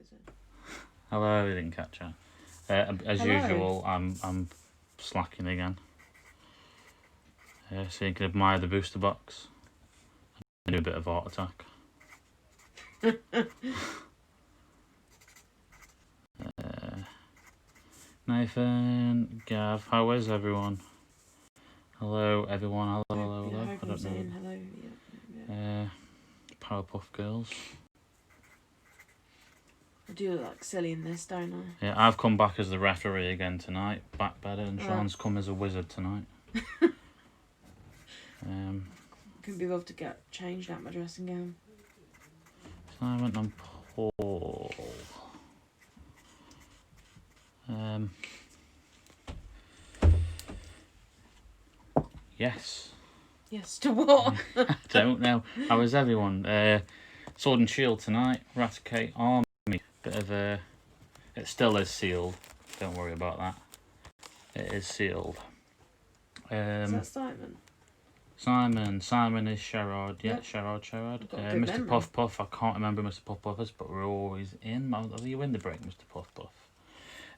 wizard. Hello, we didn't catch her. As Hello. usual, I'm slacking again. So you can admire the booster box. I do a bit of heart attack. Nathan, Gav, how is everyone? Hello, everyone. Hello. I don't know. Hello. Yeah. Powerpuff Girls. I do look like silly in this, don't I? Yeah, I've come back as the referee again tonight. Back better, and Sean's come as a wizard tonight. Couldn't be bothered to get changed out my dressing gown. Simon and Paul. Yes. Yes, to what? I don't know. How is everyone? Sword and Shield tonight. Raticate Army. Bit of a. It still is sealed. Don't worry about that. It is sealed. Is that Simon? Simon is Sherrod. Yeah, Yep. Sherrod. Mr. Mr. Puff Puff. I can't remember Mr. Puff Puff is, but we're always in. Are you in the break, Mr. Puff Puff?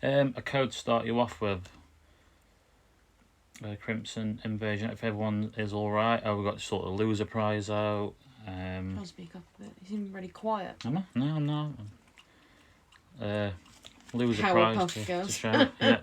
A code to start you off with. Crimson Invasion. If everyone is all right. Oh, we've got sort of loser prize out. Try to speak up a bit. You seem really quiet. Am I? No, I'm not. Loser Powerpuff prize to Girls. share. Yeah.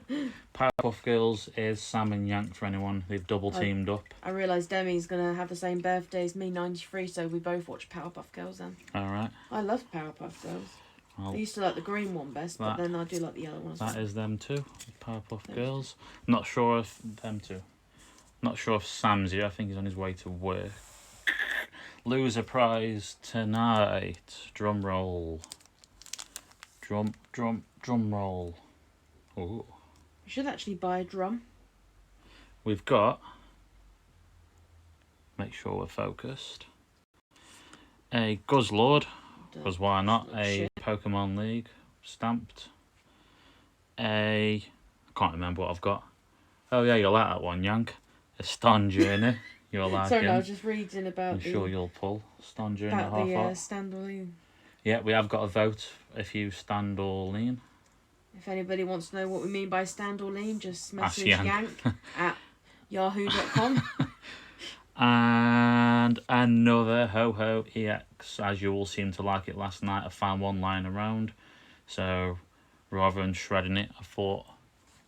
Powerpuff Girls is Sam and Yank for anyone. They've double teamed up. I realise Demi's going to have the same birthday as me, 93, so we both watch Powerpuff Girls then. All right. I love Powerpuff Girls. Well, I used to like the green one best, but then I do like the yellow one as well. that is them too. Powerpuff Girls. I'm not sure if them two. Not sure if Sam's here. I think he's on his way to work. Loser prize tonight. Drum roll. Drum roll. Ooh. We should actually buy a drum. We've got. Make sure we're focused. A Guzzlord. Because why not? A Pokemon League stamped. I can't remember what I've got. Oh yeah, you'll like that one, Yank. A Stun Journey. You'll like Sorry, him. no, I was just reading about I'm sure you'll pull. Stun Journey about half the up. standalone. Yeah, we have got a vote if you stand or lean. If anybody wants to know what we mean by stand or lean, just message Yank. Yank at yahoo.com. And another Ho-Ho EX, as you all seemed to like it last night. I found one lying around, so rather than shredding it, I thought,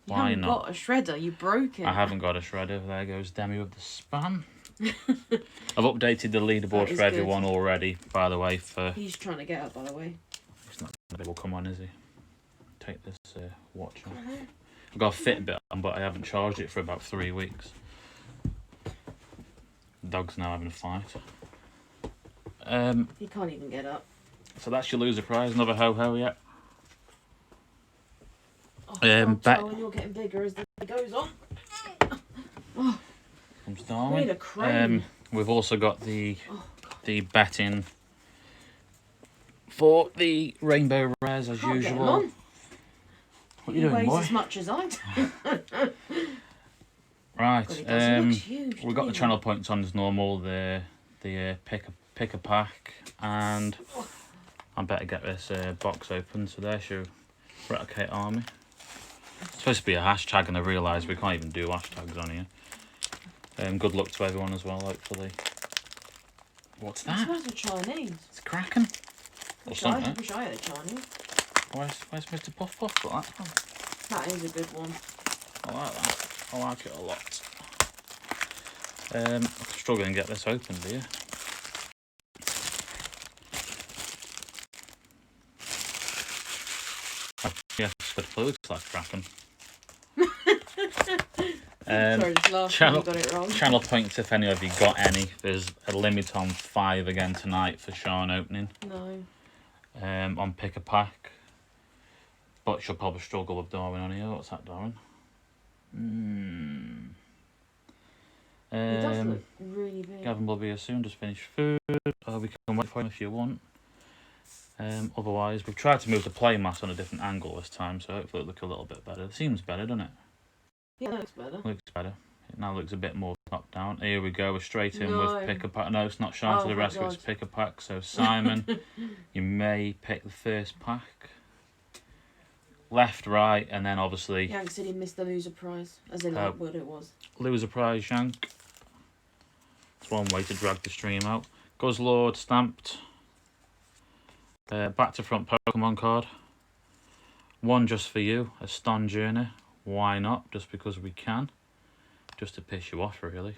why you haven't not? got a shredder, you broke it. I haven't got a shredder. There goes Demi with the spam. I've updated the leaderboard for everyone good. Already, by the way. He's trying to get up, by the way. He's not going to come on, is he? Take this watch on. I've got a Fitbit on, but I haven't charged it for about 3 weeks. Dog's now having a fight. He can't even get up. So that's your loser prize. Another Ho-Ho yet. When you're getting bigger as the day goes on. Comes Darwin. Need a crane. We've also got the betting for the Rainbow Rares as Can't usual. Get him on. What are you doing, weighs boy? as much as I do. Right. God, he does. He looks huge, We've got the doesn't channel points on as normal. The pick a pack, and I better get this box open. So there's your Raticate Army. It's supposed to be a hashtag, and I realise we can't even do hashtags on here. Good luck to everyone as well, hopefully. What's that? It smells of Chinese. It's cracking. Or something. Wish I had a Chinese. Where's Mr. Puff Puff got that from? That is a good one. I like that. I like it a lot. I'm struggling to get this open, do you? Yeah, good fluids like cracking. Sorry, just laughing. You got it wrong. Channel points if any of you got any. There's a limit on 5 again tonight for Sean opening. No. On pick a pack. But she'll probably struggle with Darwin on here. What's that, Darwin? It does look really big. Gavin will be here soon. Just finished food. We can wait for him if you want. Otherwise, we've tried to move the play mat on a different angle this time, so hopefully it'll look a little bit better. It seems better, doesn't it? Yeah, that looks better. Looks better. It now looks a bit more top down. Here we go. We're straight in with pick a pack. No, it's not Sean to the rescue. It's pick a pack. So Simon, you may pick the first pack. left, right, and then obviously Yank said he missed the loser prize, as in like what it was. loser prize yank. It's one way to drag the stream out. Guzzlord stamped. Back to front Pokemon card. One just for you, a Stun Journey. Why not? Just because we can. Just to piss you off, really.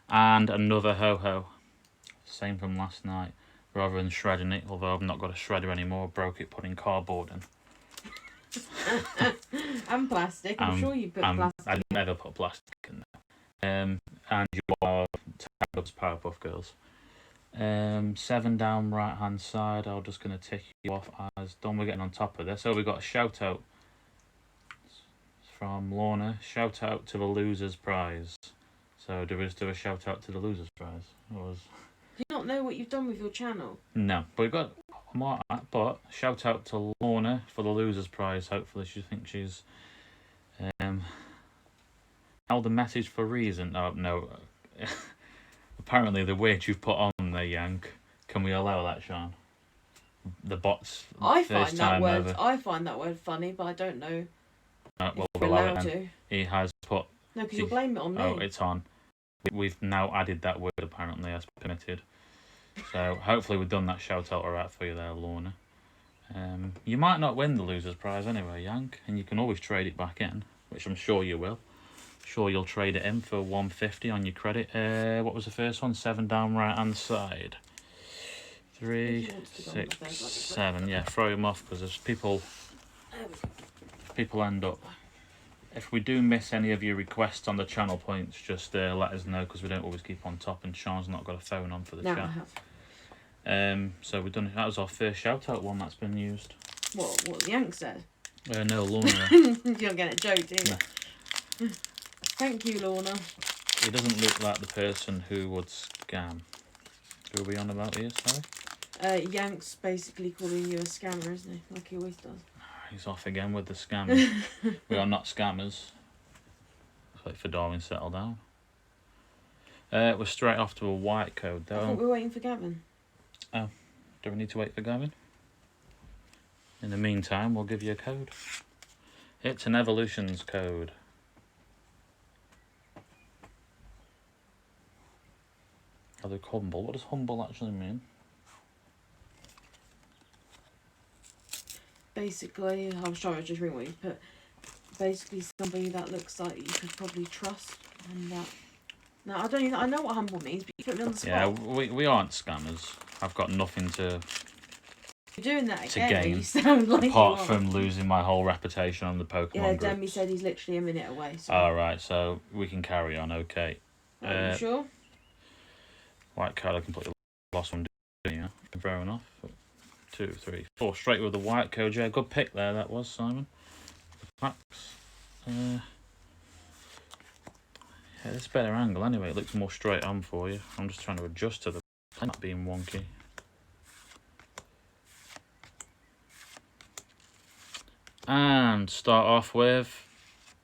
And another Ho-Ho. Same from last night. Rather than shredding it, although I've not got a shredder anymore, broke it putting cardboard in. And plastic. I'm sure you put plastic. I never put plastic in there. And you are tagged up as Powerpuff Girls. 7 down right hand side. I'm just going to tick you off as done. We're getting on top of this. So we got a shout out from Lorna. Shout out to the losers prize. So do we just do a shout out to the losers prize? Do you not know what you've done with your channel? No, but we've got more. But shout out to Lorna for the losers prize. Hopefully she thinks she's held a message for reason. Oh no. Apparently the word you've put on there, Yank. Can we allow that, Sean? The bots. I find that word funny, but I don't know. We'll we're allow allowed it. to. He has put. No, because you'll blame it on me. Oh, it's on. We've now added that word apparently as permitted. So hopefully we've done that shout out alright for you there, Lorna. You might not win the losers prize anyway, Yank, and you can always trade it back in, which I'm sure you will. Sure you'll trade it in for 150 on your credit. What was the first one? 7 down right hand side. 3, 6, 7. Yeah, throw them off because there's people end up. If we do miss any of your requests on the channel points, just let us know because we don't always keep on top, and Sean's not got a phone on for the chat. I have. So we've done. That was our first shout out one that's been used. What Yank said? No, Lorna. You don't get a joke, do you? No. Thank you, Lorna. He doesn't look like the person who would scam. Who are we on about here, sorry? Yank's basically calling you a scammer, isn't he? Like he always does. He's off again with the scamming. We are not scammers. Let's wait for Darwin to settle down. We're straight off to a white code though. I thought we were waiting for Gavin. Oh, do we need to wait for Gavin? In the meantime, we'll give you a code. It's an Evolutions code. I look humble. What does humble actually mean? Basically, I was trying to just read what you put. Basically, somebody that looks like you could probably trust, and that. No, I don't even. I know what humble means, but you put me on the spot. Yeah, we aren't scammers. I've got nothing to. You're doing that again. Gain, you sound like apart from losing my whole reputation on the Pokemon Yeah, groups. Demi said he's literally a minute away. So. Alright, so we can carry on, okay. Are you sure? White card, I completely lost one, yeah. Fair enough. 2, 3, 4. Straight with the white code, yeah. Good pick there, that was, Simon. The packs. Yeah, it's a better angle anyway. It looks more straight on for you. I'm just trying to adjust to the not being wonky. And start off with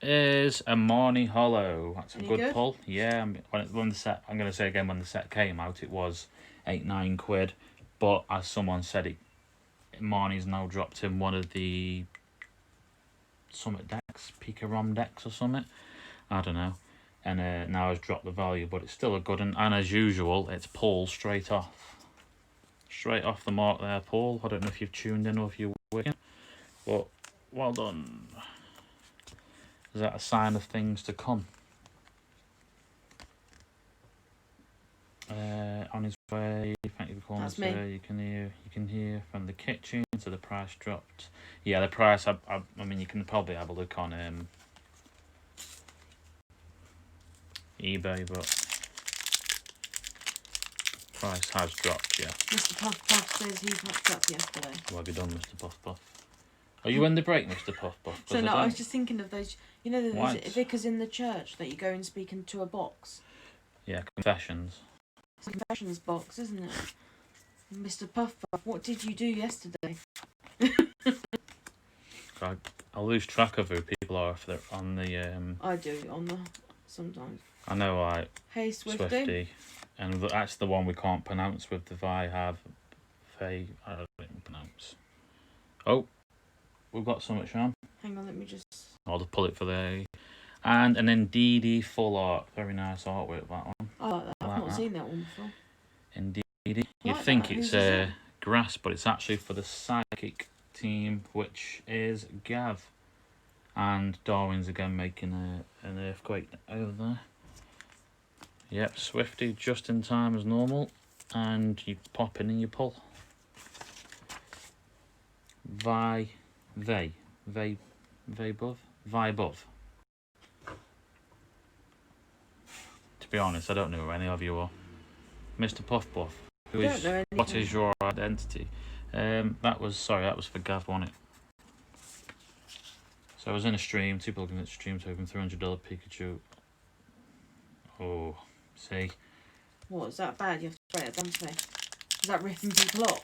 is a Marnie Hollow. That's a good pull. Yeah, when the set, I'm going to say again, when the set came out, it was £8-9. But as someone said, Marnie's now dropped in one of the Summit decks, PIKACHU decks or something. I don't know. And now has dropped the value, but it's still a good one. And as usual, it's Paul straight off. Straight off the mark there, Paul. I don't know if you've tuned in or if you're working, but well done. Is that a sign of things to come? On his way, thank you for calling us. You can hear from the kitchen. So the price dropped. Yeah, the price. I mean, you can probably have a look on eBay, but price has dropped. Yeah. Mr. Puff Puff says he packed up yesterday. What have you done, Mr. Puff Puff? Are you in the break, Mr. Puff Puff? So no, I was just thinking of those. You know, the vicars in the church that you go and speak into a box. Yeah, confessions. It's a confessions box, isn't it? Mr. Puff Puff, what did you do yesterday? I lose track of who people are if they're on the. I do on the sometimes. I know, like Hey Swifty, and that's the one we can't pronounce with the I don't even pronounce. Oh, we've got so much on. Hang on, let me just... I'll just pull it for the... And an Indeedy full art. Very nice artwork, that one. I like that. I've not seen that one before. Indeedy. You'd Like think that. it's Who's grass, but it's actually for the psychic team, which is Gav. And Darwin's again making an earthquake over there. Yep, Swifty just in time as normal. And you pop in and you pull. Vibove. To be honest, I don't know who any of you are. Mr. Puff Buff. What is your identity? That was for Gav, wasn't it? So I was in a stream, 2 people looking at the stream to open $300 Pikachu. Oh, see. What, is that bad? You have to spray it down to me. Is that ripping people off?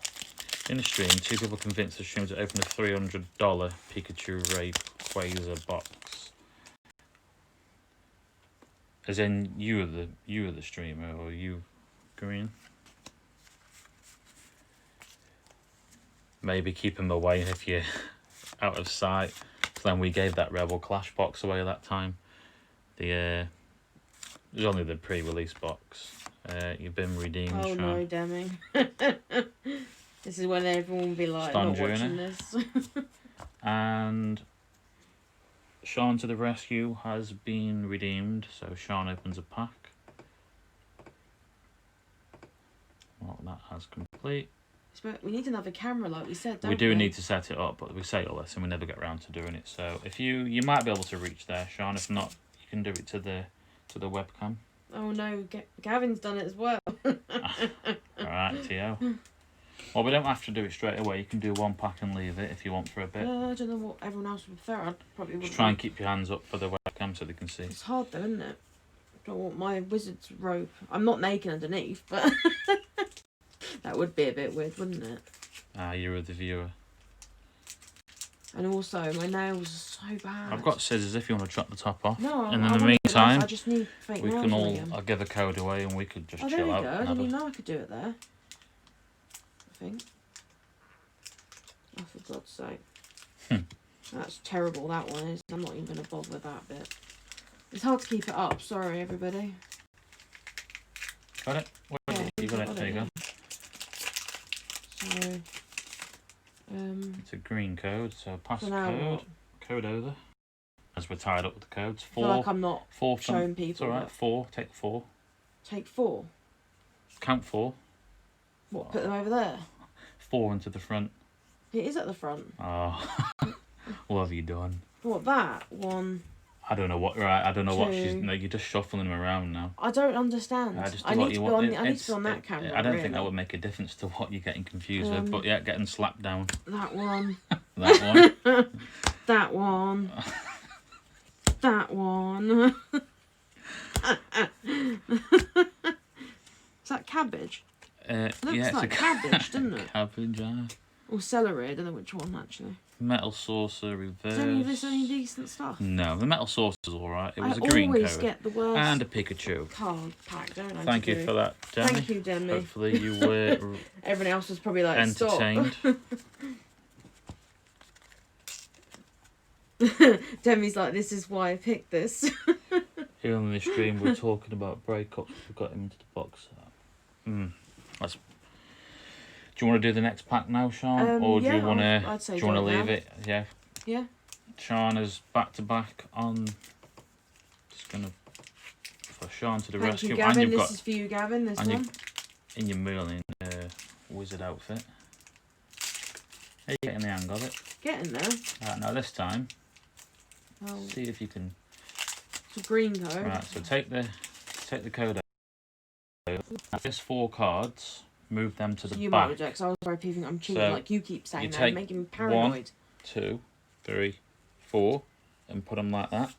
In a stream, 2 people convinced the stream to open a $300 Pikachu Rayquaza box. As in, you are the streamer, or you, Green? Maybe keep him away if you're out of sight. So then we gave that Rebel Clash box away that time. It was only the pre-release box. You've been redeemed. Oh Sean. no, Demi. This is when everyone will be like, not watching this. And Sean to the rescue has been redeemed. So Sean opens a pack. Well, that has complete. We need another camera, like we said, don't we? We do need to set it up, but we say all this and we never get around to doing it. So if you might be able to reach there, Sean. If not, you can do it to the webcam. Oh no, Gavin's done it as well. Alright, Tio. Well, we don't have to do it straight away. You can do 1 pack and leave it if you want for a bit. I don't know what everyone else would prefer. I'd probably just try and keep your hands up for the webcam so they can see. It's hard though, isn't it? I don't want my wizard's robe. I'm not naked underneath, but that would be a bit weird, wouldn't it? You're the viewer. And also, my nails are so bad. I've got scissors if you want to chop the top off. No, and in the meantime, I just need fake we nails can all. again. I'll give a code away and we could just there chill we out. go. I didn't even know I could do it there. I think. Oh, for God's sake. That's terrible, that one is. I'm not even going to bother with that bit. It's hard to keep it up. Sorry, everybody. Got it? Yeah, you got it. There you go. So, it's a green code, so pass so the code over. As we're tied up with the codes. I feel like I'm not showing people. It's alright, 4, take 4. Take 4? Count 4. What, put them over there? 4 into the front. It is at the front. Oh, what have you done? What, that? 1. I don't know what, right, I don't know 2. what she's, no, you're just shuffling them around now. I don't understand. I need to be on that camera. I don't think that would make a difference to what you're getting confused with, but yeah, getting slapped down. That one. That one. That one. That one. Is that cabbage? It looks like cabbage, doesn't it? Cabbage, yeah. Or celery, I don't know which one actually. Metal Saucer Reverse. Is any of this any decent stuff? No, the Metal Saucer's alright. It was a green code. I always get the worst. And a Pikachu. Card pack, don't I? Thank you for that, Demi. Thank you, Demi. Hopefully you were everyone else was probably like, entertained. Stop. Demi's like, this is why I picked this. Here on the stream, we're talking about breakups. We got him into the box. Do you want to do the next pack now, Sean, or do you want to leave it? Yeah. Yeah. Sean is back to back on. Just gonna for Sean to the rescue. You, Gavin. And this is for you, Gavin. This one. In your Merlin wizard outfit. Are you getting the hang of it? Getting there. Right, now this time. See if you can. It's a green code. Right, so take the code out. There's 4 cards. Move them to the you back. might reject, so I was very peeving. I'm cheating, So like you keep saying that, take making me paranoid. 1, 2, 3, 4, and put them like that.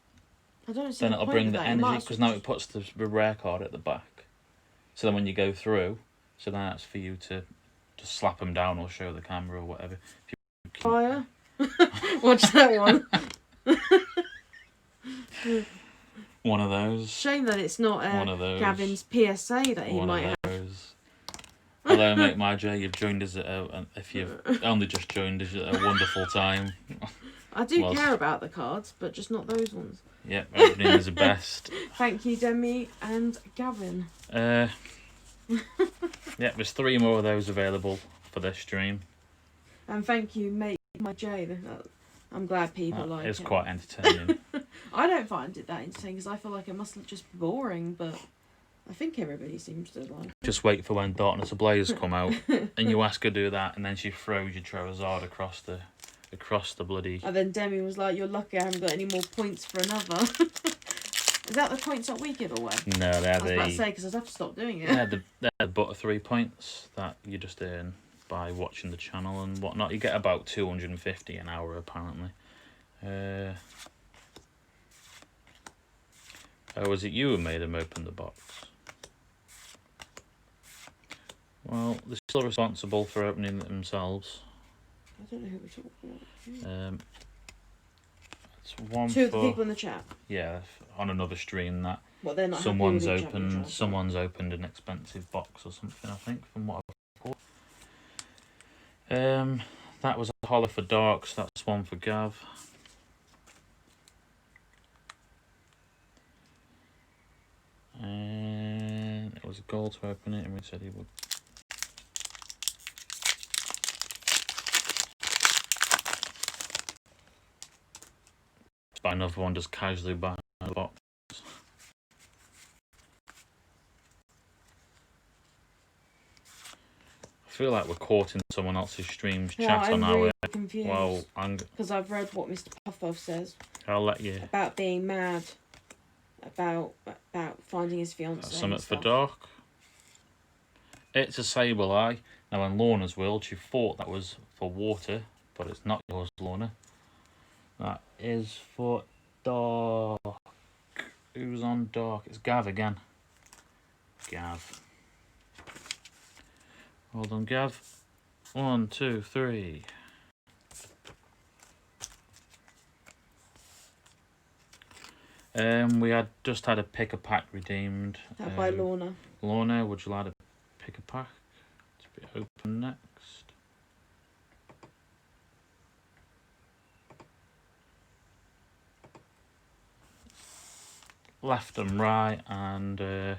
I don't see then it'll bring the energy, because now it puts the rare card at the back. So then when you go through, so then that's for you to just slap them down or show the camera or whatever. Fire. Watch that one. One of those. Shame that it's not Gavin's PSA that he might have. Hello, mate, my J. You've joined us at if you've only just joined us at a wonderful time. I do care about the cards, but just not those ones. Yep, opening is the best. Thank you, Demi and Gavin. Yeah, there's 3 more of those available for this stream. And thank you, mate, my J. I'm glad people like it. It's quite entertaining. I don't find it that entertaining because I feel like it must just be boring, but I think everybody seems to like it. Just wait for when Darkness Ablaze come out, and you ask her to do that, and then she throws your Charizard across the bloody... And then Demi was like, "You're lucky I haven't got any more points for another." Is that the points that we give away? No, they're I was about to say, because I'd have to stop doing it. They're the butter 3 points that you just earn by watching the channel and whatnot. You get about 250 an hour, apparently. Oh, was it you who made them open the box? Well, they're still responsible for opening it themselves. I don't know who we're talking about. It's one 2 of the people in the chat. Yeah, on another stream that Well, they're not someone's happy with each opened other, someone's opened an expensive box or something, I think, from what I've thought. That was a hollow for Darks, that's one for Gav. And it was a goal to open it, and we said he would. Buy another one just casually behind the box. I feel like we're caught in someone else's stream's chat on our... really confused. Well, because I've read what Mr. Puff says. I'll let you... About being mad. About finding his fiancée. Something for Dark. It's a Sableye. Now, on Lorna's world, she thought that was for water, but it's not yours, Lorna. That is for Dark. Who's on Dark? It's Gav again. Gav. Hold on, Gav. 1, 2, 3. We had just had a pick a pack redeemed. That by Lorna. Lorna, would you like to pick a pack to be open next? Left and right, and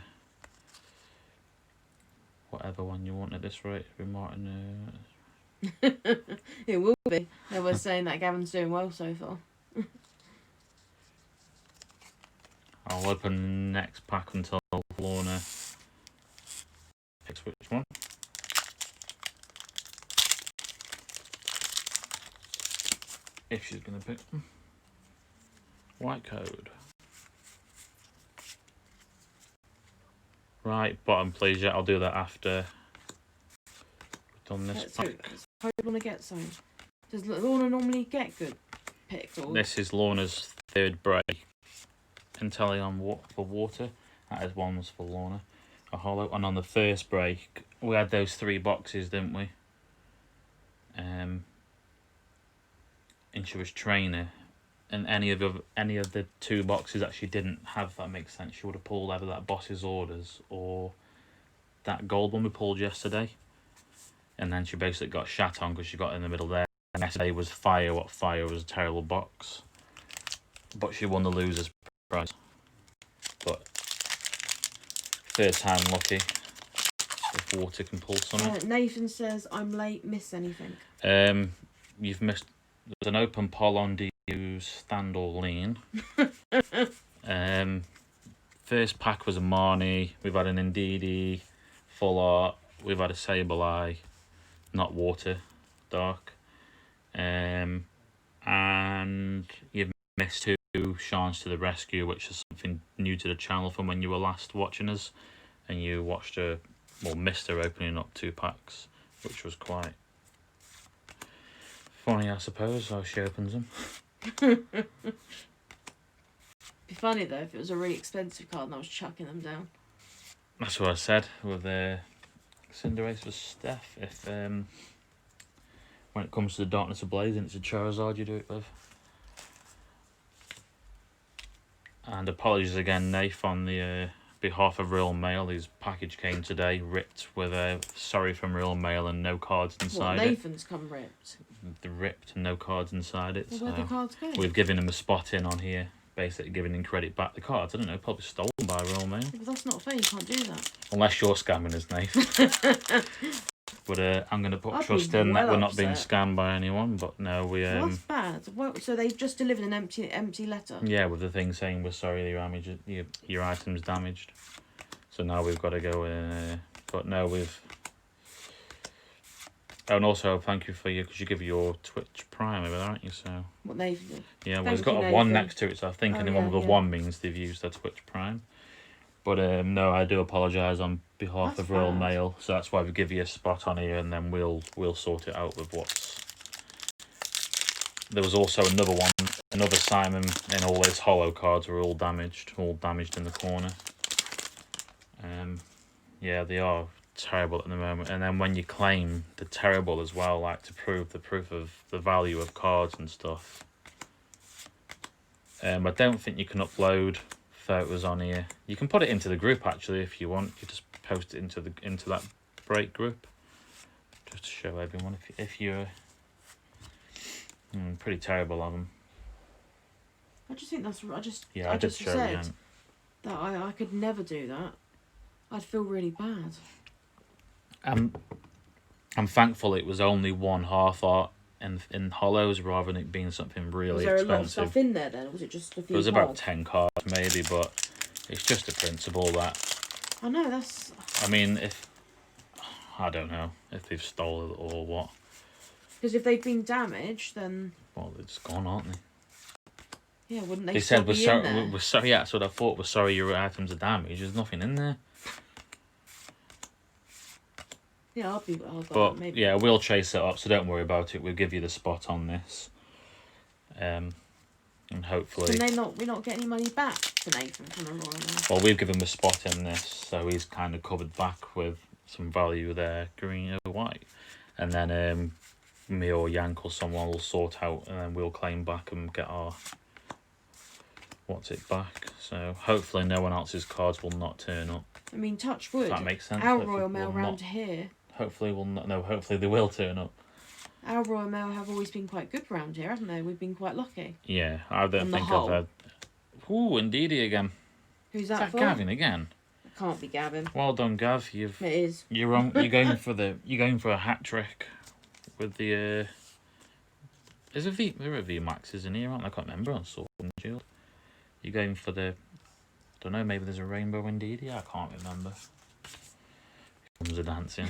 whatever one you want at this rate. It'll be Martin. It will be. They were saying that Gavin's doing well so far. I'll open the next pack until Lorna picks which one. If she's going to pick them. White code. Right, bottom please, yeah, I'll do that after we've done this pack. How do Lorna get something? Does Lorna normally get good picks? Or... This is Lorna's 3rd break. Inteleon for water. That is one was for Lorna. A hollow. And on the first break, we had those 3 boxes, didn't we? And she was trainer. And any of the 2 boxes that she didn't have, that makes sense. She would have pulled either that boss's orders or that gold one we pulled yesterday. And then she basically got shat on because she got in the middle there. And yesterday was Fire. What Fire was a terrible box. But she won the loser's prize. But 3rd time lucky if water can pull something. Nathan says, I'm late, miss anything? You've missed... There's an open poll on do you stand or lean. First pack was a Marnie. We've had an Indeedee, Full Art. We've had a Sableye, not water, Dark. And you've missed 2 Shines to the Rescue, which is something new to the channel from when you were last watching us. And you watched her, well, missed her opening up 2 packs, which was quite funny, I suppose, how she opens them. Be funny though if it was a really expensive card and I was chucking them down. That's what I said with Cinderace for Steph. If when it comes to the Darkness Ablaze and it's a Charizard you do it with. And apologies again, Nath, on the behalf of Real Mail, his package came today ripped with a sorry from Real Mail and no cards inside it. Nathan's come ripped? The ripped and no cards inside it. Well, So where'd the cards go? we've given him a spot in on here, basically giving him credit back. The cards, I don't know, probably stolen by Real Mail. Yeah, but that's not fair, you can't do that. Unless you're scamming us, Nathan. But I'm going to put trust in that we're not being scammed by anyone. But no, we... Well, that's bad. Well, so they've just delivered an empty letter? Yeah, with the thing saying we're sorry your item's damaged. So now we've got to go in... but no, we've... Oh, and also thank you for because you give your Twitch Prime over there, aren't you? So what Nathan did. Yeah, well, it's got a 1 next to it, so I think anyone with a 1 means they've used their Twitch Prime. But no, I do apologise on behalf of Real Mail, so that's why we give you a spot on here, and then we'll sort it out with what's. There was also another Simon, and all his hollow cards were all damaged in the corner. Yeah, they are terrible at the moment, and then when you claim they're terrible as well, like to prove the proof of the value of cards and stuff. I don't think you can upload photos on here. You can put it into the group actually if you want. You just post it into that break group, just to show everyone if you're pretty terrible of them. I just think that's I just said that I could never do that. I'd feel really bad. I'm thankful it was only one half art in hollows rather than it being something really expensive. Was there a lot of stuff in there then? Or was it just a few? It was about 10 cards maybe, but it's just a principle that. I know that's. I mean, I don't know if they've stolen it or what. Because if they've been damaged, then. Well, they're just gone, aren't they? Yeah, wouldn't they? They said we're sorry. Yeah, that's what I thought. We're sorry your items are damaged. There's nothing in there. Yeah, maybe. Yeah, we'll chase it up, so don't worry about it. We'll give you the spot on this, and hopefully. Can we not get any money back to Nathan from the Royal Mail? Well, we've given him a spot in this, so he's kind of covered back with some value there, green or white, and then me or Yank or someone will sort out, and then we'll claim back and get our back. So hopefully no one else's cards will not turn up. I mean, touch wood. If that makes sense. Our Royal Mail round here. Hopefully we'll not. No, hopefully they will turn up. Our Royal Mail have always been quite good round here, haven't they? We've been quite lucky. Yeah, I don't think I've had. Ooh, Indeedy again. Who's that for? Gavin again. It can't be Gavin. Well done, Gav. It is. You're wrong. You're going for a hat trick with the. There are V Maxes in here, aren't there? I can't remember on Sword and Shield. You're going for the. Don't know. Maybe there's a rainbow Indeedy. I can't remember. Comes a dancing.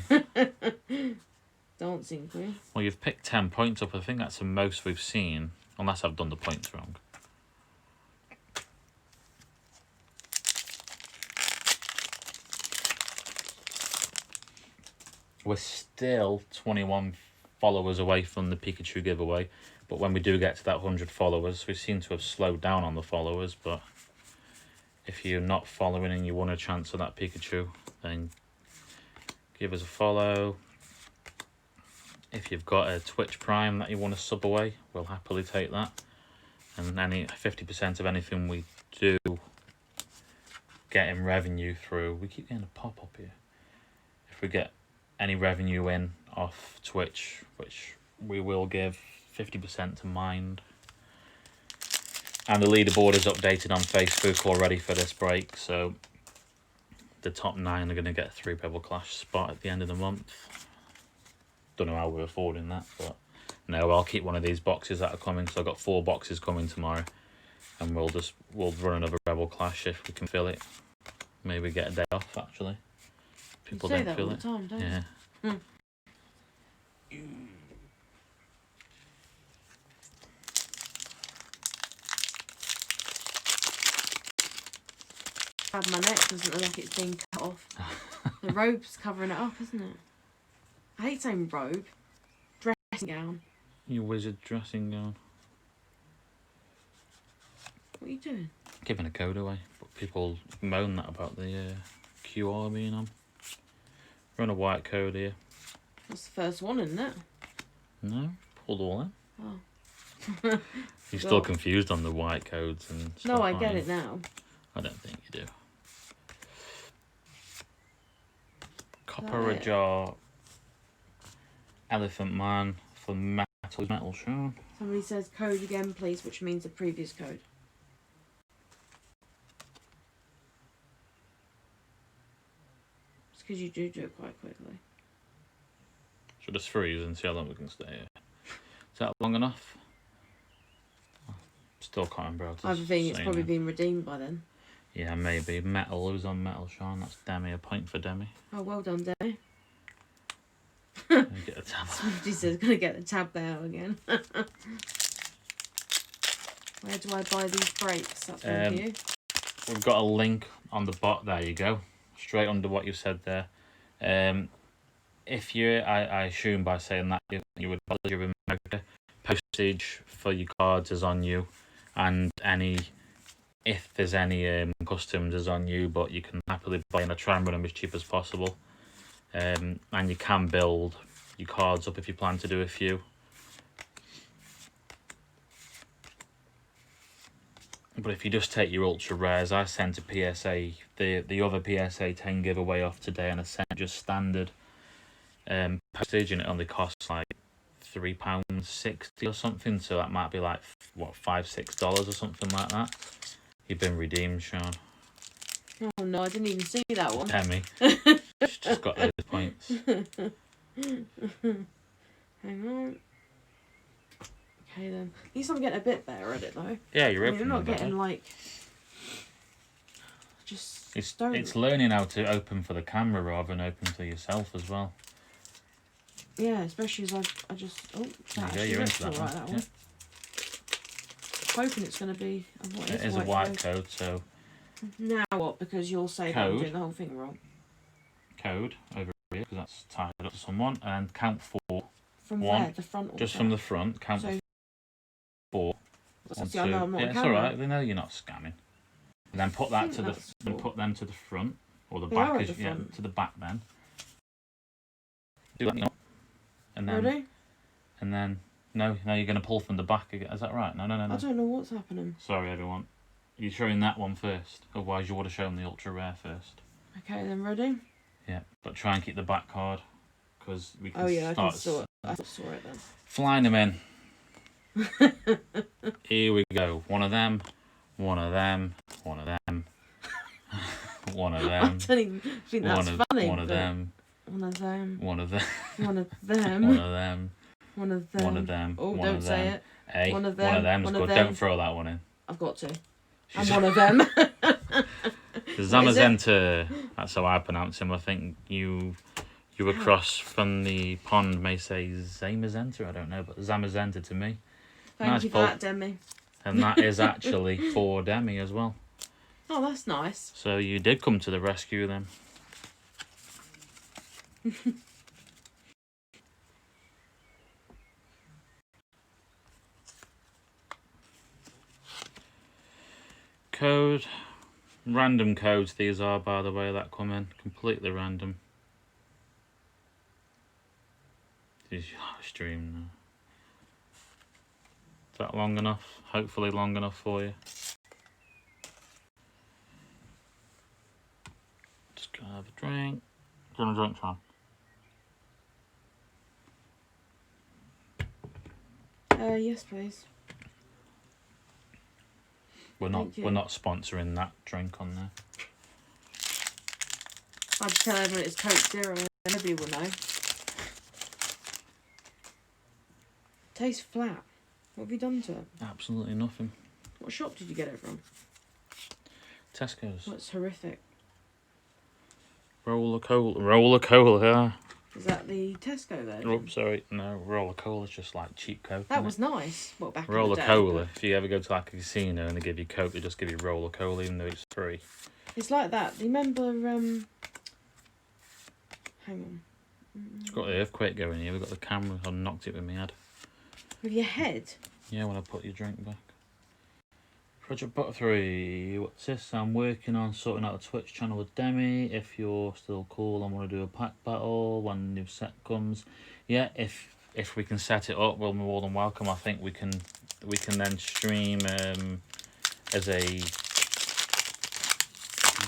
Dancing queen. Well, you've picked 10 points up. I think that's the most we've seen, unless I've done the points wrong. We're still 21 followers away from the Pikachu giveaway, but when we do get to that 100 followers, we seem to have slowed down on the followers, but if you're not following and you want a chance of that Pikachu, then give us a follow. If you've got a Twitch Prime that you want to sub away, we'll happily take that. And 50% of anything we do get in revenue through, we keep getting a pop-up here. If we get any revenue in off Twitch, which we will give 50% to Mind. And the leaderboard is updated on Facebook already for this break, so the top 9 are going to get a 3 Pebble Clash spot at the end of the month. Don't know how we're affording that, but no, I'll keep one of these boxes that are coming. So I've got 4 boxes coming tomorrow, and we'll run another Rebel Clash if we can fill it. Maybe get a day off actually. People you say don't that feel all it. the time, don't Yeah. you? My neck doesn't look like it's being cut off. The robe's covering it up, isn't it? I hate saying robe. Dressing gown. Your wizard dressing gown. What are you doing? Giving a code away, but people moan that about the QR being on. We're on a white code here. That's the first one, isn't it? No, pulled all in. Oh. You're still confused on the white codes and stuff. No, I get it now. I don't think you do. Opera Jar, Elephant Man for metal Sean. Somebody says code again, please, which means the previous code. It's because you do it quite quickly. Should just freeze and see how long we can stay here. Is that long enough? Still can't remember. I have a feeling it's probably been redeemed by then. Yeah, maybe. Metal. Who's on metal, Sean? That's Demi. A point for Demi. Oh, well done, Demi. Get a tab. Somebody says, gonna get the tab there again. Where do I buy these breaks? That's one for you. We've got a link on the bot. There you go. Straight under what you said there. If you, I assume by saying that you would live in America, postage for your cards is on you, and if there's any customs is on you, but you can happily buy and I try and run them as cheap as possible. And you can build your cards up if you plan to do a few. But if you just take your ultra rares, I sent a PSA, the other PSA 10 giveaway off today, and I sent just standard postage, and it only costs like £3.60 or something. So that might be like what, $5-6 or something like that. You've been redeemed, Sean. Oh no, I didn't even see that one. Demi. She's just got those points. Hang on. Okay then. At least I'm getting a bit better at it though. Yeah, you're I'm not better. getting like just it's learning how to open for the camera rather than open to yourself as well. Yeah, especially as I just you're into that one. That one. Hoping it's gonna be it is a white code, so now what? Because you'll say that I'm doing the whole thing wrong. Code over here, because that's tied up to someone, and count 4. From where? The front or just from the front, count so, 4. See, I know I'm not yeah, it's alright, they know you're not scamming. And then put that to the and put them to the front. Or the back is to the back then. Do that, and then ready? And then no, you're gonna pull from the back again. Is that right? No. I don't know what's happening. Sorry everyone. You're showing that one first, otherwise you would have shown the ultra rare first. Okay then, ready? Yeah, but try and keep the back card, because we can I can saw it. I saw it then. Flying them in. Here we go. One of them, one of them, one of them, one of them. I don't even think that's funny. One of them. One of them. One of them. One of them. One of them. One of them. One of them. Oh, one don't of say them. it. Hey, one of them. One of them's one good. of them. Don't throw that one in. I've got to. I'm one of them. The Zamazenta, that's how I pronounce him. I think you across from the pond may say Zamazenta, I don't know, but Zamazenta to me. Thank you for that, Demi. And that is actually for Demi as well. Oh, that's nice. So you did come to the rescue then. Code. Random codes these are, by the way, that come in. Completely random. This stream now. Is that long enough? Hopefully long enough for you. Just gonna have a drink. Do you want a drink, Sean? Yes, please. We're not sponsoring that drink on there. I'd tell everyone it's Coke Zero and nobody will know. Tastes flat. What have you done to it? Absolutely nothing. What shop did you get it from? Tesco's. That's horrific. Roller cola, yeah. Is that the Tesco there? Oh, sorry, no, roller cola's just like cheap Coke. That was nice. What, back roller in the day? cola. If you ever go to like a casino and they give you Coke, they just give you roller cola even though it's free. It's like that. Do you remember? Hang on. It's got the earthquake going here. We've got the camera. I knocked it with my head. With your head? Yeah, when I put your drink back. Project Bot 3, what's this? I'm working on sorting out a Twitch channel with Demi. If you're still cool, I want to do a pack battle when the new set comes. Yeah, if we can set it up, we're more than welcome. I think we can then stream as a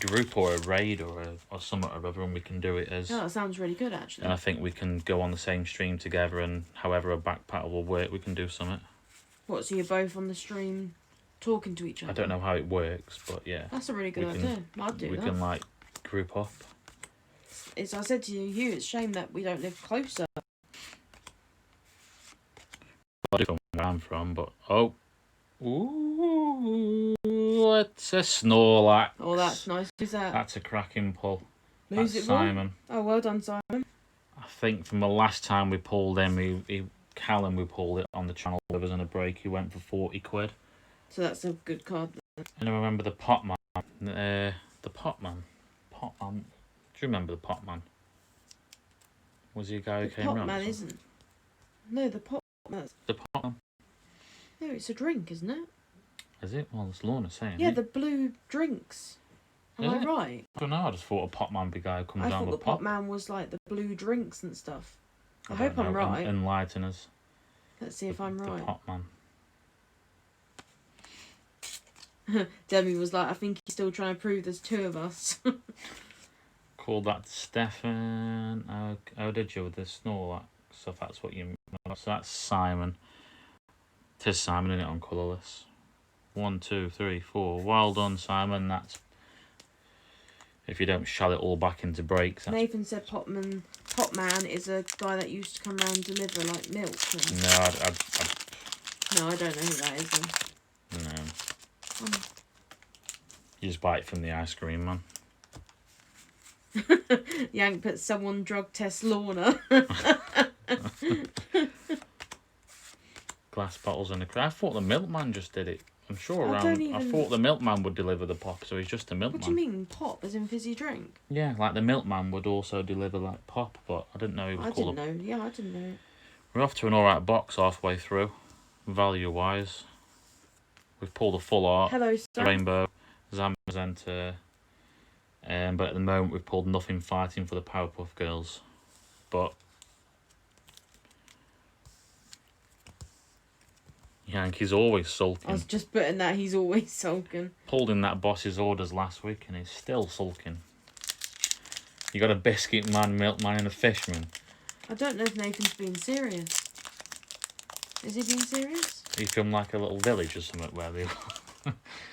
group or a raid or something or other, and we can do it as. Oh, that sounds really good, actually. And I think we can go on the same stream together, and however a backpack will work, we can do something. What, so you're both on the stream talking to each other? I don't know how it works, but yeah. That's a really good idea. I'd do that. We can, like, group up. As I said to you, it's a shame that we don't live closer. I do from where I'm from, but... Oh. Ooh, it's a Snorlax. Oh, that's nice. Who's that? That's a cracking pull. Who's That's it Simon. For? Oh, well done, Simon. I think from the last time we pulled him, Callum, we pulled it on the channel with us on a break, he went for 40 quid. So that's a good card then. And I remember the Potman. The Potman. Potman. Do you remember the Potman? Was he a guy who came around? The Potman isn't. No, the Potman. The Potman? No, it's a drink, isn't it? Is it? Well, it's Lorna saying. Yeah, the blue drinks. Am I right? I don't know. I just thought a Potman be a guy who comes down with pop. I thought the Potman was like the blue drinks and stuff. I hope know. I'm right. Enlighten us. Let's see if I'm right. The Potman. Demi was like, I think he's still trying to prove there's two of us. Call that Stefan. How did you with the Snorlax? So if that's what you mean. So that's Simon. It is Simon, isn't it, on colourless? 1, 2, 3, 4. Well done, Simon. That's... If you don't shell it all back into breaks. Nathan said Potman is a guy that used to come around and deliver like milk. And... No, No, I don't know who that is then. No. You just buy it from the ice cream man. Yank put someone drug test Lorna. Glass bottles in a crate. I thought the milkman just did it. I'm sure I thought the milkman would deliver the pop, so he's just a milkman. What do you mean pop, as in fizzy drink? Yeah, like the milkman would also deliver like pop, but I didn't know he was called. I didn't know. We're off to an alright box halfway through, value wise. We've pulled a full art. Hello, sir. Rainbow, Zamazenta, but at the moment we've pulled nothing fighting for the Powerpuff Girls. But Yankee's always sulking. I was just putting that he's always sulking. Pulled in that boss's orders last week and he's still sulking. You got a biscuit man, milkman and a fishman. I don't know if Nathan's being serious. Is he being serious? He's from like a little village or something where they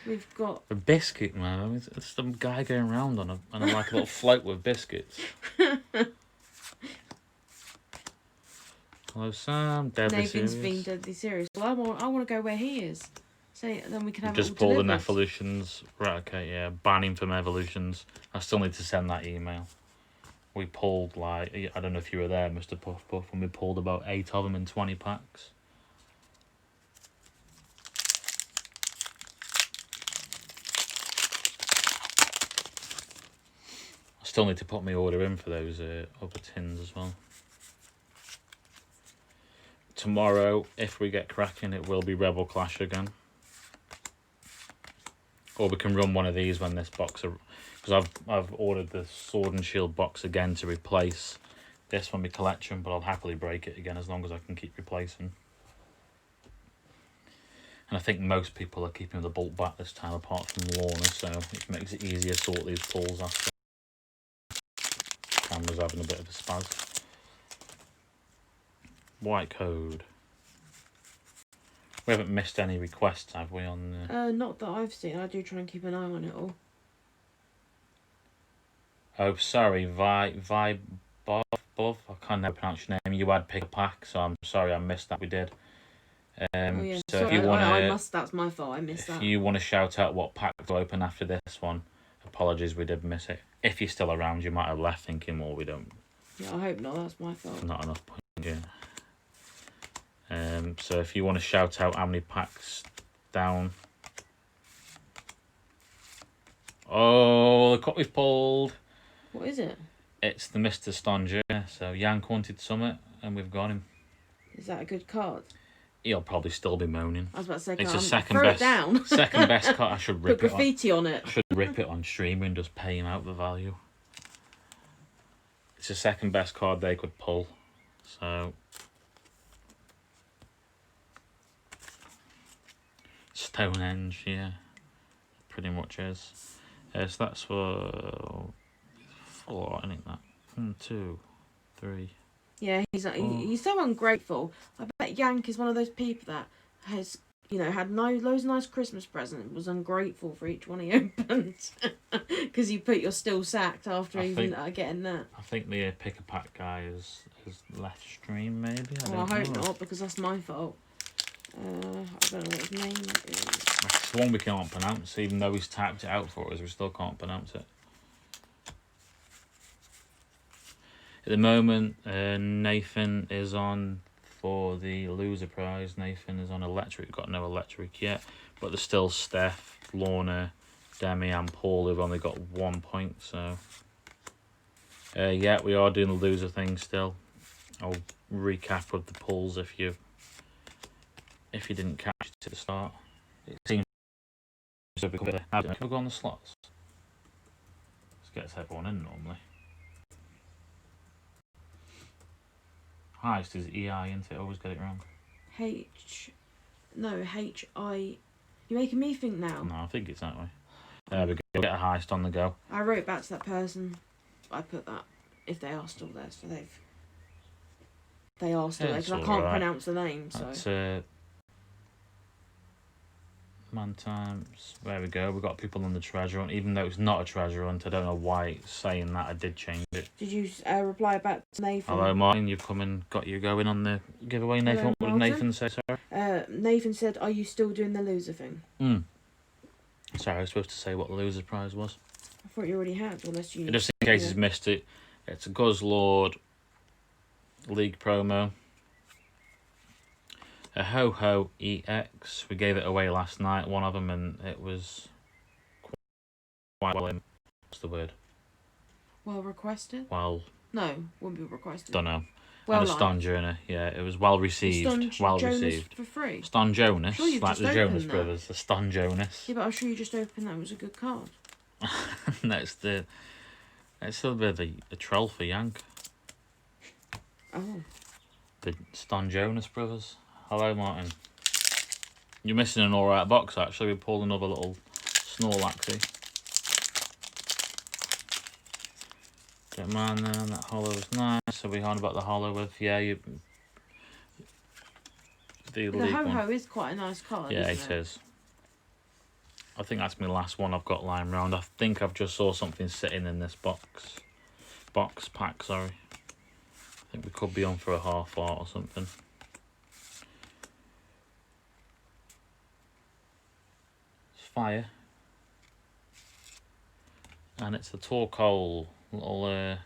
We've got a biscuit man. It's some guy going around on a like a little float with biscuits. Hello, Sam. Deadly Nathan's serious. being deadly serious. Well, I want to go where he is. So then we can have Just it all pulled an delivered. evolutions. Right, okay, yeah. Banning from evolutions. I still need to send that email. We pulled like, I don't know if you were there, Mr. Puff Puff, and we pulled about 8 of them in 20 packs. I still need to put my order in for those other tins as well. Tomorrow, if we get cracking, it will be Rebel Clash again. Or we can run one of these when this box... Because I've ordered the Sword and Shield box again to replace this when we collection, but I'll happily break it again as long as I can keep replacing. And I think most people are keeping the bulk back this time, apart from Lorna, so it makes it easier to sort these pulls after. Camera's having a bit of a spaz. White code. We haven't missed any requests, have we, on the... Not that I've seen. I do try and keep an eye on it all. Oh, sorry, Vi Bov, I can't never pronounce your name. You had pick a pack, so I'm sorry I missed that. We did. Oh, yeah. So sorry, if you want to... that's my fault, I missed that. If you want to shout out what pack to open after this one, apologies, we did miss it. If you're still around, you might have left thinking, well, we don't... Yeah, I hope not, that's my fault. Not enough point, yeah. So if you want to shout out how many packs down. Oh, look what we've pulled. What is it? It's the Mr. Stonger. So Yank wanted summit and we've got him. Is that a good card? He'll probably still be moaning. I was about to say, it's the second best. It down. Second best card. I should rip Put graffiti on it. I should rip it on stream and just pay him out the value. It's the second best card they could pull. So Stonehenge, yeah, pretty much is. So that's for 4, I think that. 1, 2, 3. Yeah, he's so ungrateful. I bet Yank is one of those people that has, had loads of nice Christmas presents and was ungrateful for each one he opened. Because you put you're still sacked after even getting that. I think the pick a pack guy has left stream, maybe. I hope not, because that's my fault. I don't know what his name is. It's the one we can't pronounce, even though he's typed it out for us, we still can't pronounce it. At the moment, Nathan is on for the loser prize. Nathan is on electric, got no electric yet, but there's still Steph, Lorna, Demi and Paul who've only got 1 point, so yeah, we are doing the loser thing still. I'll recap with the polls if you didn't catch it at the start. It seems to be clear. Can we go on the slots? This gets everyone in normally. Heist is EI, isn't it? I always get it wrong. H-I... You're making me think now. No, I think it's that way. There we go. Get a heist on the go. I wrote back to that person. I put that if they are still there, so they are still there because I can't pronounce the name. So that's man times. There we go. We've got people on the treasure hunt, even though it's not a treasure hunt. I don't know why it's saying that. I did change it. Did you reply back to Nathan? Hello, Martin. You've come and got you going on the giveaway. Nathan, what did Nathan say? Sorry. Nathan said, "Are you still doing the loser thing?" Sorry, I was supposed to say what the loser prize was. I thought you already had, unless you... Just in case he's missed it, it's a Guzzlord League promo. A Ho-Ho EX. We gave it away last night, one of them, and it was quite well... What's the word? Well requested? Well... No, wouldn't be requested. Don't know. Well, and a Ston Journey, yeah, it was well received. Well received. For free. Ston Jonas, sure like the Jonas Brothers, the Ston Jonas. Yeah, but I'm sure you just opened that. It was a good card. No, it's still a bit of a troll for Yank. Oh. The Ston Jonas Brothers. Hello, Martin. You're missing an alright box, actually. We pulled another little Snorlaxy. Don't mind then, that hollow was nice. So we heard about the hollow with, yeah, the Ho-Ho is quite a nice card, yeah, isn't it is. I think that's my last one I've got lying around. I think I've just saw something sitting in this box pack, sorry. I think we could be on for a half art or something. It's fire. And it's the Torkoal little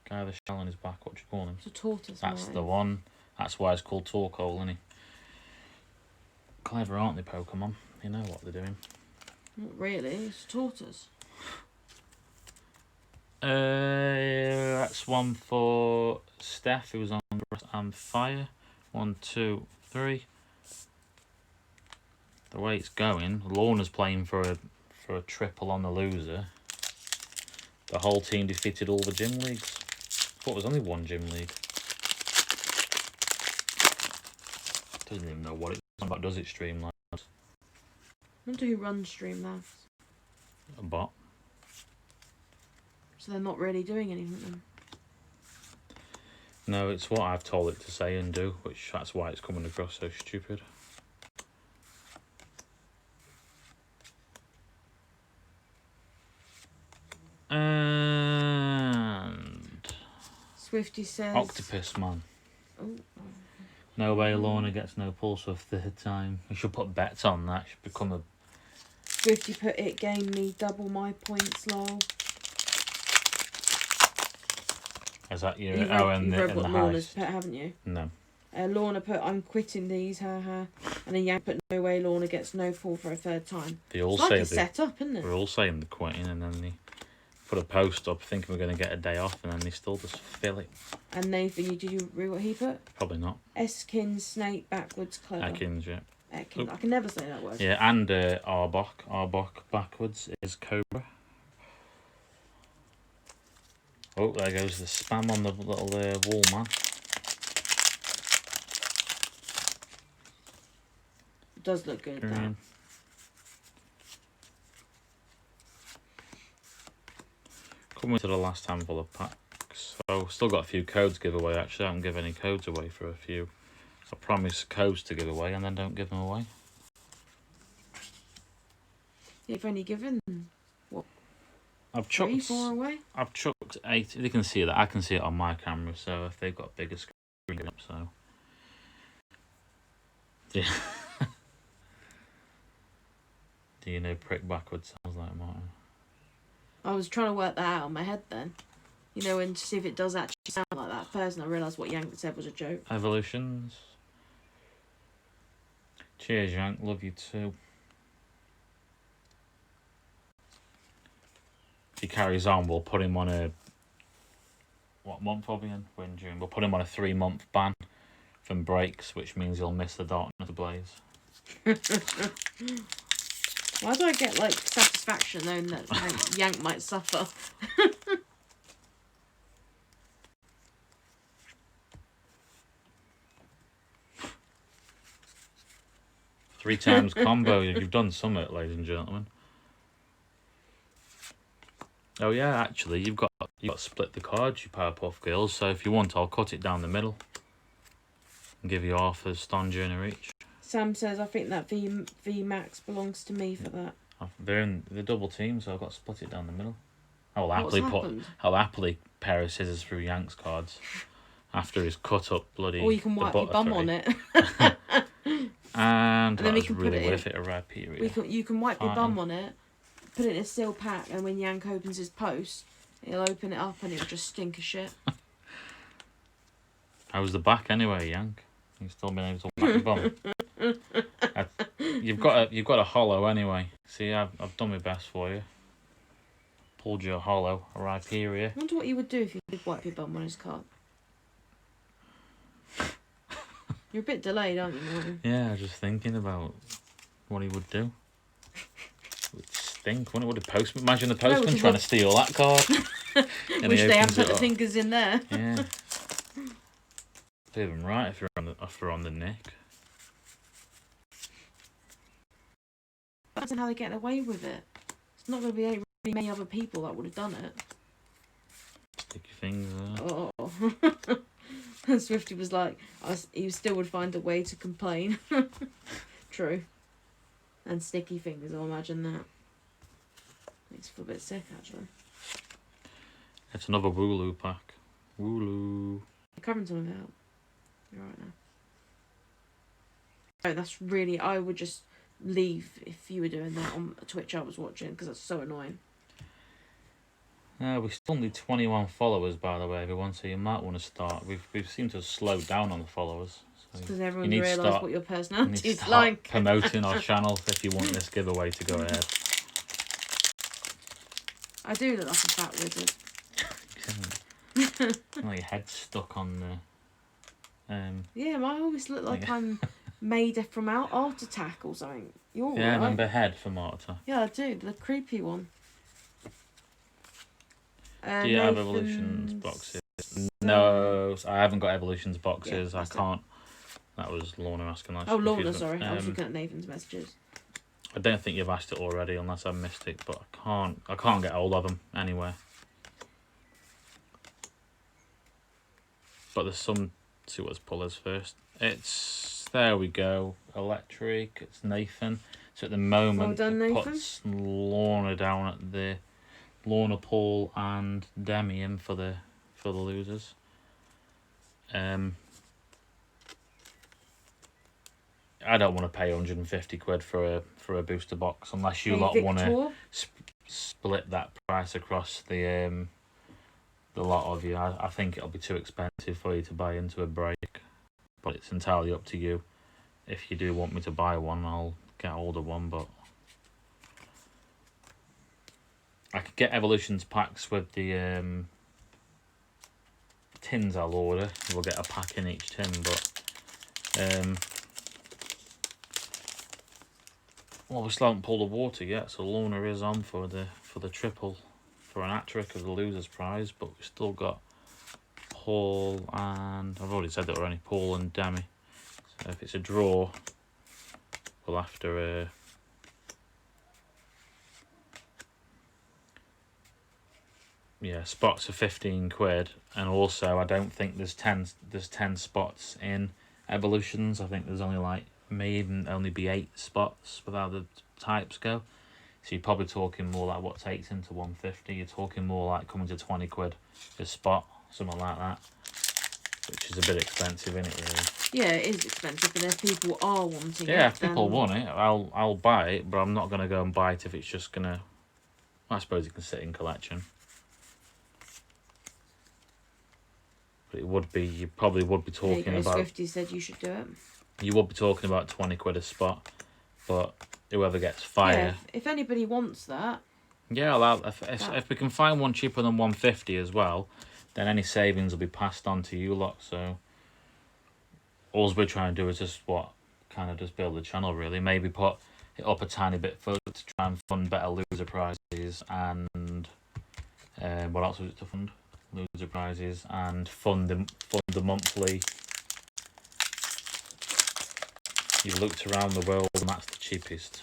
guy with a shell on his back. What do you call him? It's a tortoise. That's the one. That's why it's called Torkoal, isn't he? Clever, aren't they, Pokemon? You know what they're doing. Not really. It's a tortoise. That's one for Steph, who was on and fire. 1, 2, 3. The way it's going, Lorna's playing for a triple on the loser. The whole team defeated all the gym leagues. I thought it was only one gym league. Doesn't even know what it's about, does it, Streamlabs? I wonder who runs Streamlabs. A bot. So they're not really doing anything then? No, it's what I've told it to say and do, which that's why it's coming across so stupid. And Swifty says... Octopus Man. Oh. No way Lorna gets no pulse for a third time. We should put bets on that. Should become a... Swifty put it gained me double my points, lol. Is that your... You've read what Lorna's put, haven't you? No. Lorna put, I'm quitting these, haha. And then Yank put, no way Lorna gets no pull for a third time. They all it's say like a set-up, isn't it? We're all saying they're quitting, and then they put a post up thinking we're going to get a day off, and then they still just fill it. And Nathan, did you read what he put? Probably not. Eskins, snake, backwards, clever. Ekins, yeah. Ekins. I can never say that word. Yeah, and Arbok. Arbok backwards is Cobra. Oh, there goes the spam on the little wall, man. It does look good, that. Coming to the last handful of packs. So still got a few codes to give away. Actually, I haven't given any codes away for a few. I promise codes to give away and then don't give them away. You've only given I've 3, chucked 4 away. I've chucked 8. They can see that. I can see it on my camera. So if they've got a bigger screen up, so yeah. Do you know prick backwards sounds like, Martin? I was trying to work that out in my head then. You know, and to see if it does actually sound like that. First, I realised what Yank said was a joke. Evolutions. Cheers, Yank. Love you too. If he carries on, we'll put him on a... What month will be in? We're in June. We'll put him on a 3-month ban from breaks, which means he'll miss the Darkness Ablaze. Why do I get, like, satisfaction knowing that like, Yank might suffer? 3 times combo. You've done summit, ladies and gentlemen. Oh yeah, actually, you've got to split the cards, you Powerpuff Girls. So if you want, I'll cut it down the middle and give you half a Stun Journey each. Sam says, I think that V Max belongs to me for that. They're in the double team, so I've got to split it down the middle. I'll happily pair of scissors through Yank's cards after he's cut up bloody. Or you can wipe your bum on it. And then that we was can really put it worth it. A rare period. You can wipe your bum on it, put it in a sealed pack, and when Yank opens his post, he'll open it up and it'll just stink of shit. How's the back anyway, Yank? You've still been able to wipe your bum. You've got a hollow anyway. See, I've done my best for you. Pulled you a hollow, a Rhyperia. I wonder what you would do if you did wipe your bum on his card. You're a bit delayed, aren't you, Martin? Yeah, I was just thinking about what he would do. It would stink, wouldn't it? Imagine the postman trying to steal that card. Wish they hadn't put the fingers in there. Yeah. Do them right if you're on the nick. That's how they get away with it. It's not going to be really many other people that would have done it. Stick your fingers there. Oh. And Swifty was like, he still would find a way to complain. True. And sticky fingers, I'll imagine that. Makes me feel a bit sick, actually. It's another Wooloo pack. Wooloo. You're covering some of it out. You're right now. Oh, that's really... I would just leave if you were doing that on Twitch I was watching, because that's so annoying. We still need 21 followers, by the way, everyone, so you might want to start. We've seemed to have slowed down on the followers. So because everyone's realised what your personality is start like. promoting our channel if you want this giveaway to go ahead. I do look like a fat wizard. Like your head stuck on the... Yeah, I always look like I'm made from Art Attack or something. You're yeah, I right. remember Head from Art Attack. Yeah, I do. The creepy one. Do you have Evolutions boxes? No, I haven't got Evolutions boxes. Yeah, I can't. That was Lorna asking that. Oh, Lorna, sorry. I was looking at Nathan's messages. I don't think you've asked it already, unless I missed it. But I can't get hold of them anywhere. But there's some. Let's see what's pullers first. It's there we go. Electric. It's Nathan. So at the moment, well done, Nathan. Puts Lorna down at the. Lorna, Paul, and Demi in for the losers. I don't want to pay 150 quid for a booster box unless you lot want to split that price across the lot of you. I think it'll be too expensive for you to buy into a break, but it's entirely up to you. If you do want me to buy one, I'll get hold of one, but. I could get Evolutions packs with the tins I'll order. We'll get a pack in each tin, but well, we still haven't pulled the water yet, so Lorna is on for the triple for an hat-trick of the loser's prize, but we've still got Paul and I've already said that already, Paul and Demi. So if it's a draw, we'll have to yeah, spots are 15 quid, and also I don't think there's 10 spots in Evolutions. I think there's only like may even only be 8 spots with how the types go. So you're probably talking more like what takes into 150. You're talking more like coming to 20 quid a spot, something like that, which is a bit expensive, isn't it? Really. Yeah, it is expensive, but if people are wanting it, Yeah, if then... people want it, I'll buy it, but I'm not gonna go and buy it if it's just gonna. I suppose it can sit in collection. But it would be, you probably would be talking about. Swifty said you should do it. You would be talking about 20 quid a spot, but whoever gets fire. Yeah, if anybody wants that. Yeah, if we can find one cheaper than 150 as well, then any savings will be passed on to you lot. So all we're trying to do is just just build the channel really. Maybe put it up a tiny bit further to try and fund better loser prizes and what else was it to fund? Loser prizes and fund the monthly. You looked around the world and that's the cheapest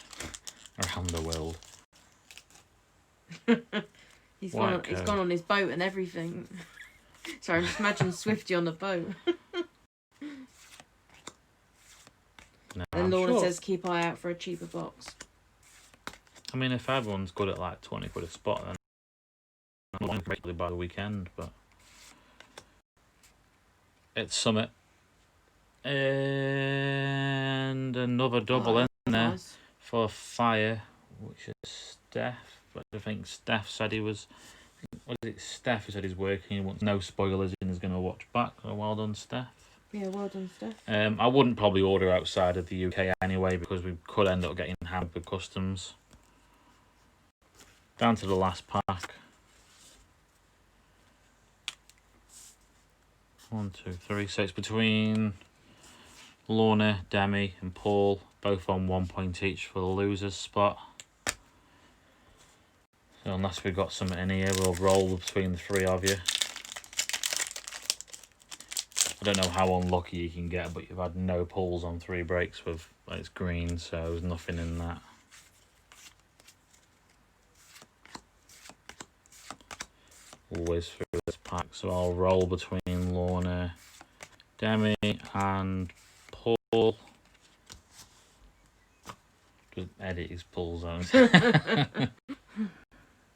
around the world. He's gone on his boat and everything. Sorry, I'm just imagining Swifty on the boat. No, and Lorna says keep eye out for a cheaper box. I mean, if everyone's good at like 20 quid a spot, then I'm not regularly by the weekend, but it's Summit. And another double in there for fire, which is Steph. But I think Steph said he was. What is it? Steph who said he's working. He wants no spoilers and is going to watch back. So well done, Steph. Yeah, well done, Steph. I wouldn't probably order outside of the UK anyway because we could end up getting hammered with customs. Down to the last pack. 1, 2, 3. So it's between Lorna, Demi, and Paul, both on 1 point each for the losers spot. So unless we've got something in here, we'll roll between the 3 of you. I don't know how unlucky you can get, but you've had no pulls on 3 breaks with it's green, so there's nothing in that. Always through this pack, so I'll roll between Lorna, Demi, and Paul. Just edit his pull zones.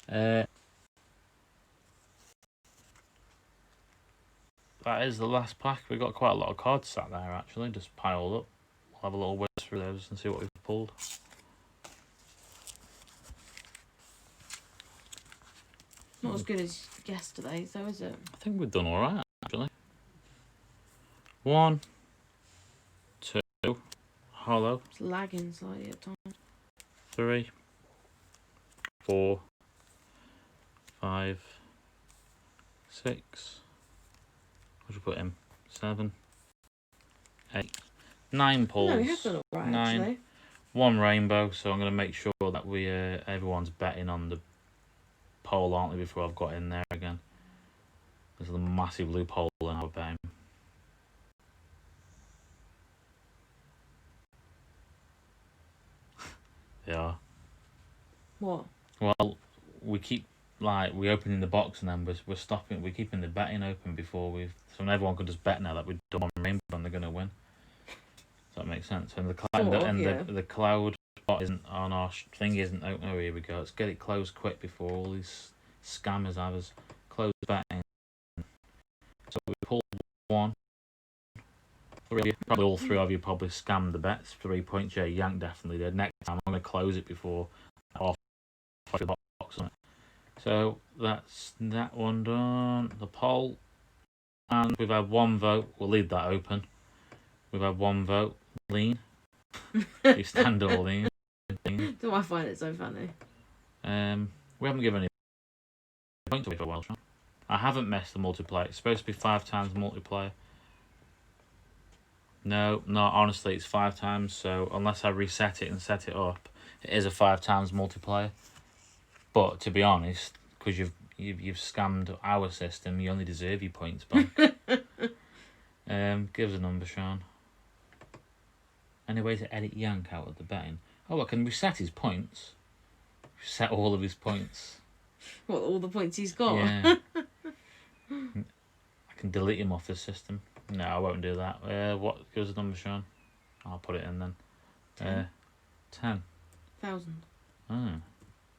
That is the last pack. We've got quite a lot of cards sat there actually, just piled up. We'll have a little whiz through those and see what we've pulled. Not as good as yesterday's though, is it? I think we've done alright actually. 1, 2, hollow. It's lagging slightly at times. 3, 4, 5, 6. What should we put in? 7, 8, 9 pulls. No, we have done alright 9. actually. 1 rainbow, so I'm going to make sure that we everyone's betting on the poll, aren't they, before I've got in there again. There's a massive loophole in our betting. They are. What? Well, we keep we opening the box and then we're stopping. We're keeping the betting open before we've. So everyone could just bet now that we've done 1 rainbow and they're going to win. Does that make sense? And the the cloud bot isn't on our thing. Isn't open. Oh, here we go. Let's get it closed quick before all these scammers have us close betting. So we pulled 1. 3 of you, probably all 3 of you probably scammed the bets. 3 points. Yeah, Yank definitely did. Next time I'm going to close it before off the box on it. So that's that one done. The poll, and we've had 1 vote. We'll leave that open. We've had 1 vote. Lean. You stand all lean. Do I find it so funny? We haven't given any points away for a while. I haven't messed the multiplier. It's supposed to be 5 times multiplier. No, honestly, it's 5 times. So unless I reset it and set it up, it is a 5 times multiplier. But to be honest, because you've scammed our system, you only deserve your points back. Give us a number, Sean. Any way to edit Yank out of the betting? Oh, look, can we set his points? Set all of his points. What, all the points he's got? Yeah. I can delete him off the system. No, I won't do that. What goes the number, Sean? I'll put it in then. 10. 10. 1,000. Oh,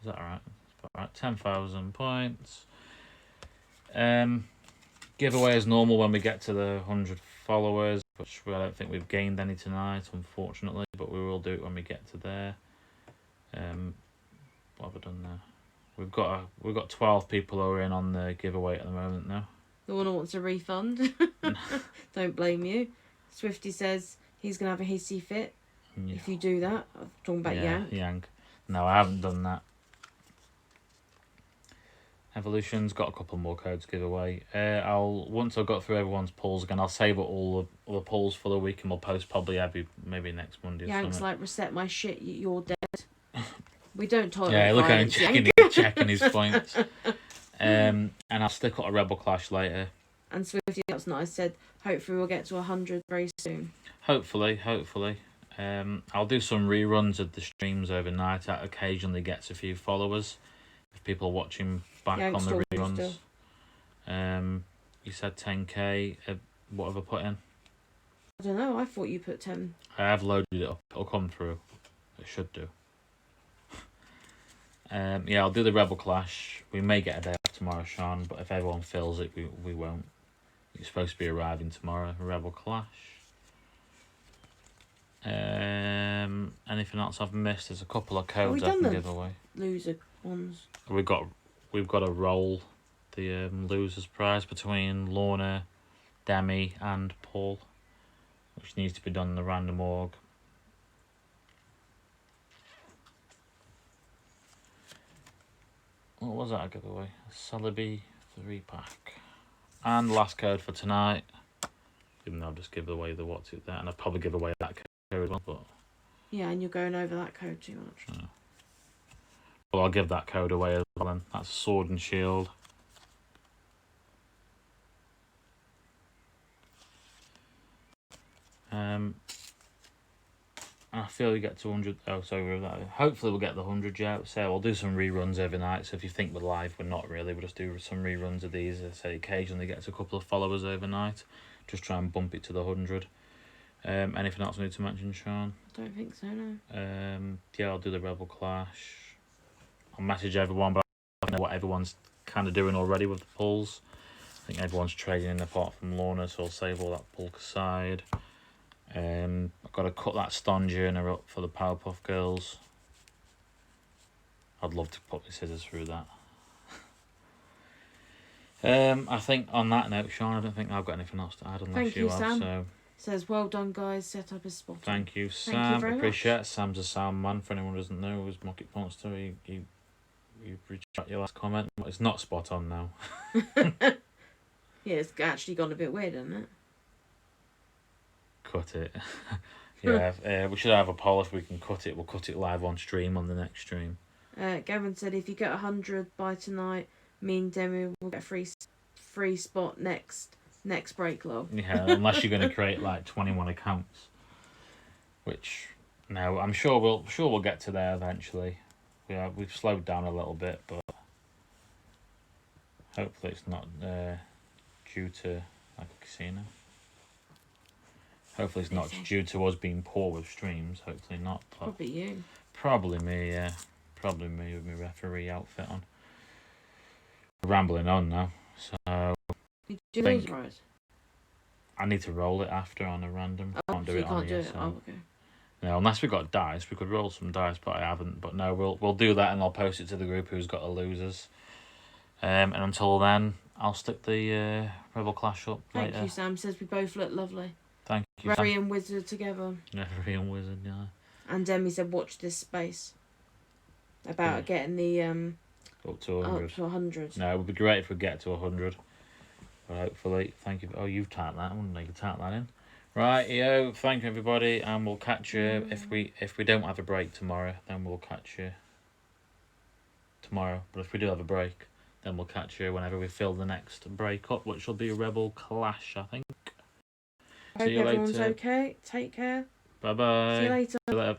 is that right? That's about right. 10,000 points. Giveaway as normal when we get to the 100 followers, which I don't think we've gained any tonight, unfortunately, but we will do it when we get to there. What have I done there? We've got 12 people who are in on the giveaway at the moment now. The one who wants a refund. Don't blame you. Swifty says he's going to have a hissy fit if you do that. I'm talking about Yank. No, I haven't done that. Evolution's got a couple more codes to give away. Once I've got through everyone's polls again, I'll save all the polls for the week and we'll post probably maybe next Monday. Yank's like, reset my shit, you're dead. We don't tolerate yeah, look at him checking his points. And I'll stick up a Rebel Clash later. And Swifty, that's nice, said hopefully we'll get to 100 very soon. Hopefully. I'll do some reruns of the streams overnight. That occasionally gets a few followers. If people are watching back on the reruns. You said 10k. What have I put in? I don't know. I thought you put 10. I have loaded it up. It'll come through. It should do. Yeah, I'll do the Rebel Clash. We may get a day off tomorrow, Sean, but if everyone fills it, we won't. It's supposed to be arriving tomorrow. Rebel Clash. Anything else I've missed? There's a couple of codes I can give away. Loser ones. We've got to roll the losers prize between Lorna, Demi, and Paul, which needs to be done in the random org. What was that I gave away? A Celebi 3-pack. And last code for tonight. Even though I'll just give away the what's it there, and I'll probably give away that code as well. But yeah, and you're going over that code too much. Yeah. Well, I'll give that code away as well then. That's Sword and Shield. I feel we get to 100. Oh, sorry, hopefully we'll get the 100 yet. So we'll do some reruns every night. So if you think we're live, we're not really. We'll just do some reruns of these. Say occasionally gets a couple of followers overnight. Just try and bump it to the 100. Anything else I need to mention, Sean? I don't think so, no. Yeah, I'll do the Rebel Clash. I'll message everyone, but I don't know what everyone's kind of doing already with the pulls. I think everyone's trading in apart from Lorna, so I'll save all that bulk aside. I've got to cut that Stonjourner up for the Powerpuff Girls. I'd love to put my scissors through that. I think on that note, Sean, I don't think I've got anything else to add unless you have. Sam. So says, well done, guys. Set up his spot. thank you, Sam. Thank you very Appreciate much. it. Sam's a sound man. For anyone who doesn't know, it was Mocket Monster. You retract your last comment. It's not spot on now. Yeah, it's actually gone a bit weird, hasn't it? Cut it. Yeah, we should have a poll if we can cut it. We'll cut it live on stream on the next stream. Gavin said if you get 100 by tonight, me and Demi will get a free spot next break log. Yeah, unless you're going to create like 21 accounts, which no, I'm sure we'll get to there eventually. We've slowed down a little bit, but hopefully it's not due to like a casino. Hopefully it's not due to us being poor with streams. Hopefully not. Probably you. Probably me, yeah. Probably me with my referee outfit on. Rambling on now. So Did you do those right? I need to roll it after on a random. Oh, Can't do so it you on can't do here. it. So. Oh, okay. No, unless we got dice, we could roll some dice, but I haven't. But no, we'll do that and I'll post it to the group who's got the losers. And until then, I'll stick the Rebel Clash up later. Thank you, Sam. Says we both look lovely. Thank you, Referee and Wizard together. Referee and Wizard, yeah. And Demi said, watch this space. About getting the up to 100. Up to 100. No, it would be great if we get to 100. But hopefully, thank you. Oh, you've typed that. I wouldn't need to type that in. Right, yo, thank you everybody, and we'll catch you if we don't have a break tomorrow. Then we'll catch you tomorrow. But if we do have a break, then we'll catch you whenever we fill the next break up, which will be Rebel Clash, I think. Hope everyone's okay. Take care. Bye bye. See you later. See you later.